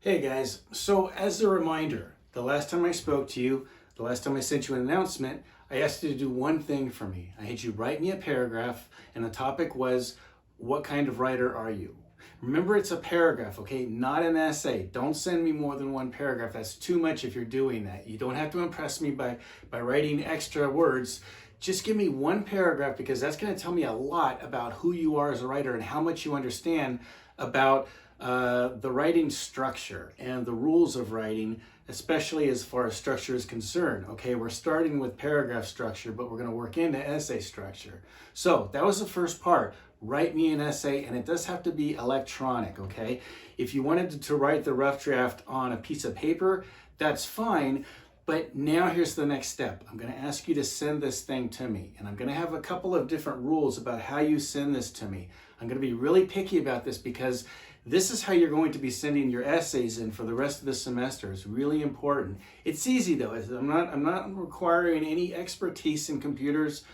Hey guys, so as a reminder, the last time I spoke to you, the last time I sent you an announcement, I asked you to do one thing for me. I had you write me a paragraph, and the topic was, what kind of writer are you? Remember, it's a paragraph, okay? Not an essay. Don't send me more than one paragraph. That's too much if you're doing that. You don't have to impress me by writing extra words. Just give me one paragraph because that's going to tell me a lot about who you are as a writer and how much you understand about the writing structure and the rules of writing, especially as far as structure is concerned. Okay, we're starting with paragraph structure, but we're going to work into essay structure. So that was the first part. Write me an essay, and it does have to be electronic, okay? If you wanted to write the rough draft on a piece of paper, that's fine. But now here's the next step. I'm going to ask you to send this thing to me, and I'm going to have a couple of different rules about how you send this to me. I'm going to be really picky about this because this is how you're going to be sending your essays in for the rest of the semester. It's really important. It's easy though. I'm not requiring any expertise in computers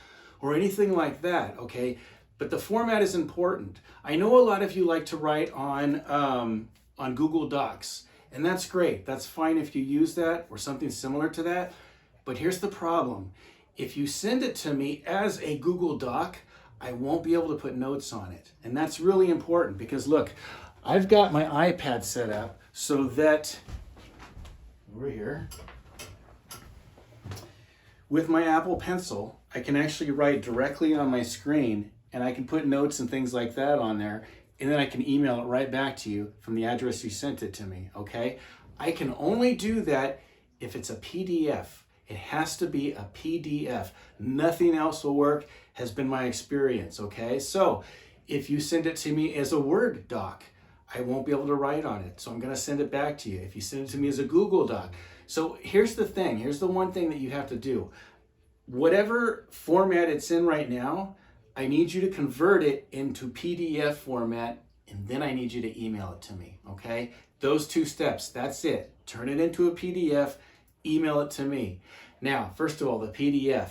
or anything like that, okay? But the format is important. I know a lot of you like to write on Google Docs, and that's great. That's fine if you use that or something similar to that. But here's the problem. If you send it to me as a Google Doc, I won't be able to put notes on it. And that's really important because look, I've got my iPad set up so that, over here, with my Apple Pencil, I can actually write directly on my screen and I can put notes and things like that on there, and then I can email it right back to you from the address you sent it to me, okay? I can only do that if it's a PDF. It has to be a PDF. Nothing else will work, has been my experience, okay? So if you send it to me as a Word doc, I won't be able to write on it, so I'm going to send it back to you. If you send it to me as a Google Doc. So here's the thing. Here's the one thing that you have to do. Whatever format it's in right now, I need you to convert it into PDF format, and then I need you to email it to me, okay? Those two steps, that's it. Turn it into a PDF, email it to me. Now, first of all, the PDF.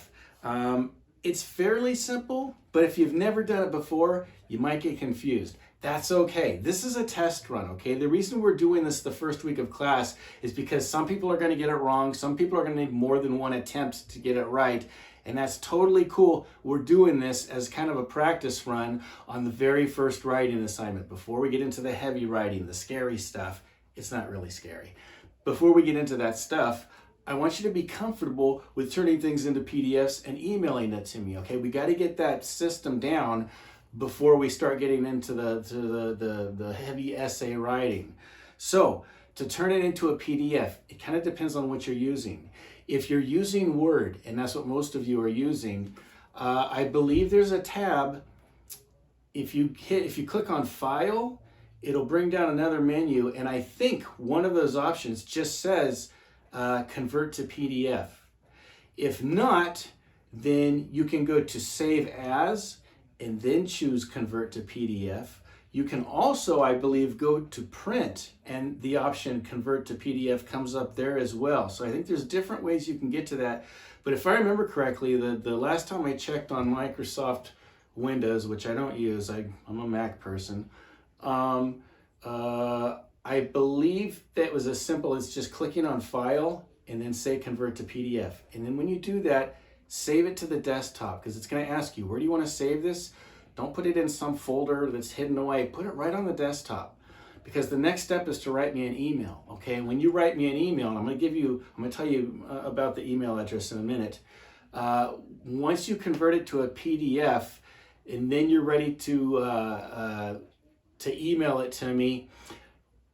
It's fairly simple, but if you've never done it before, you might get confused. That's okay. This is a test run, okay? The reason we're doing this the first week of class is because some people are going to get it wrong. Some people are going to need more than one attempt to get it right. And that's totally cool. We're doing this as kind of a practice run on the very first writing assignment. Before we get into the heavy writing, the scary stuff, it's not really scary. Before we get into that stuff, I want you to be comfortable with turning things into PDFs and emailing it to me, okay? We got to get that system down before we start getting into the heavy essay writing. So to turn it into a PDF, it kind of depends on what you're using. If you're using Word, and that's what most of you are using, I believe there's a tab. If you click on File, it'll bring down another menu, and I think one of those options just says Convert to PDF. If not, then you can go to Save As, and then choose Convert to PDF. You can also, I believe, go to Print, and the option Convert to PDF comes up there as well. So I think there's different ways you can get to that. But if I remember correctly, the last time I checked on Microsoft Windows, which I don't use, I'm a Mac person, I believe that was as simple as just clicking on File and then say Convert to PDF. And then when you do that, save it to the desktop, because it's going to ask you, where do you want to save this? Don't put it in some folder that's hidden away. Put it right on the desktop, because the next step is to write me an email, okay? When you write me an email, and I'm going to tell you about the email address in a minute. Once you convert it to a PDF, and then you're ready to email it to me,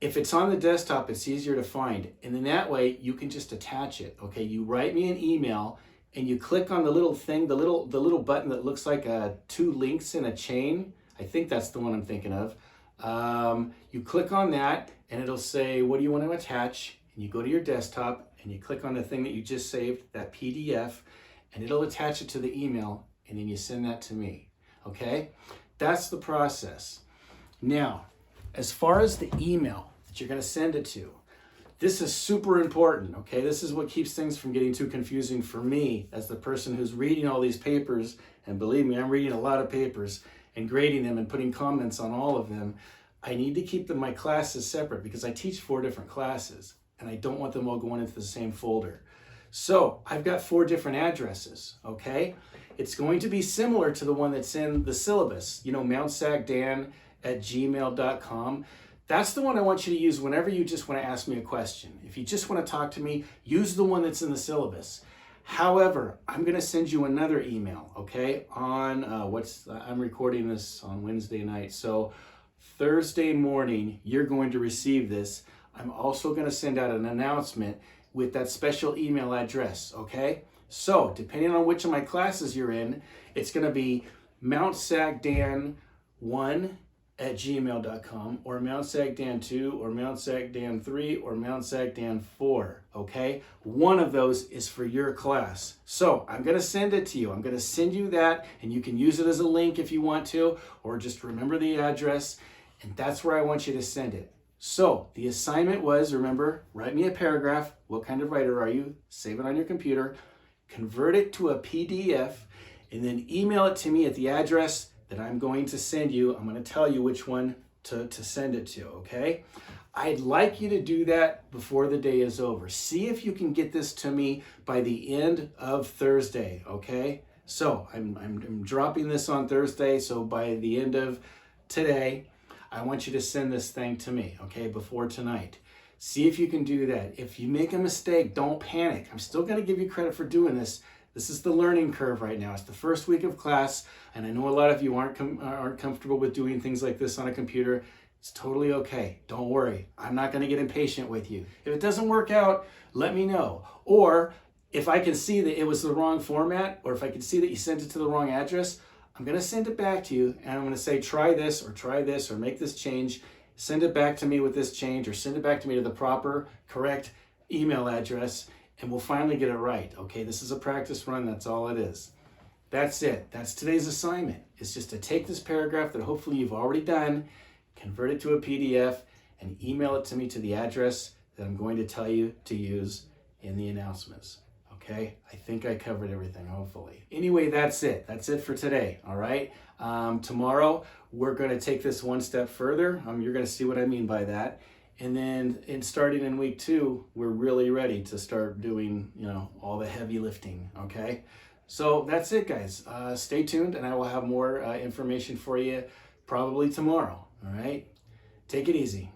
if it's on the desktop, it's easier to find. And then that way, you can just attach it, okay? You write me an email, and you click on the little thing, the little button that looks like two links in a chain. I think that's the one I'm thinking of. You click on that, and it'll say, what do you want to attach? And you go to your desktop, and you click on the thing that you just saved, that PDF, and it'll attach it to the email, and then you send that to me, okay? That's the process. Now, as far as the email that you're going to send it to, this is super important, okay? This is what keeps things from getting too confusing for me as the person who's reading all these papers, and believe me, I'm reading a lot of papers and grading them and putting comments on all of them. I need to keep my classes separate because I teach 4 different classes and I don't want them all going into the same folder. So I've got 4 different addresses, okay? It's going to be similar to the one that's in the syllabus, mountsagdan@gmail.com. That's the one I want you to use whenever you just want to ask me a question. If you just want to talk to me, use the one that's in the syllabus. However, I'm going to send you another email, okay? I'm recording this on Wednesday night, so Thursday morning, you're going to receive this. I'm also going to send out an announcement with that special email address, okay? So, depending on which of my classes you're in, it's going to be mountsagdan1@gmail.com or mountsagdan2 or mountsagdan3 or mountsagdan4, okay? One of those is for your class. So I'm going to send it to you. I'm going to send you that, and you can use it as a link if you want to, or just remember the address, and that's where I want you to send it. So the assignment was, remember, write me a paragraph. What kind of writer are you? Save it on your computer, convert it to a PDF, and then email it to me at the address that I'm going to send you. I'm going to tell you which one to send it to, okay? I'd like you to do that before the day is over. See if you can get this to me by the end of Thursday, okay? So I'm dropping this on Thursday, so by the end of today, I want you to send this thing to me, okay, before tonight. See if you can do that. If you make a mistake, don't panic. I'm still going to give you credit for doing this. This is the learning curve right now. It's the first week of class, and I know a lot of you aren't comfortable with doing things like this on a computer. It's totally okay. Don't worry. I'm not going to get impatient with you. If it doesn't work out, let me know. Or if I can see that it was the wrong format, or if I can see that you sent it to the wrong address, I'm going to send it back to you, and I'm going to say, try this, or make this change. Send it back to me with this change, or send it back to me to the proper, correct email address, and we'll finally get it right, okay? This is a practice run. That's all it is. That's it. That's today's assignment. It's just to take this paragraph that hopefully you've already done, convert it to a PDF, and email it to me to the address that I'm going to tell you to use in the announcements, okay? I think I covered everything, hopefully. Anyway, that's it. That's it for today, all right? Tomorrow, we're going to take this one step further. You're going to see what I mean by that. And then starting in week 2, we're really ready to start doing, all the heavy lifting, okay? So that's it, guys. Stay tuned, and I will have more information for you probably tomorrow, all right? Take it easy.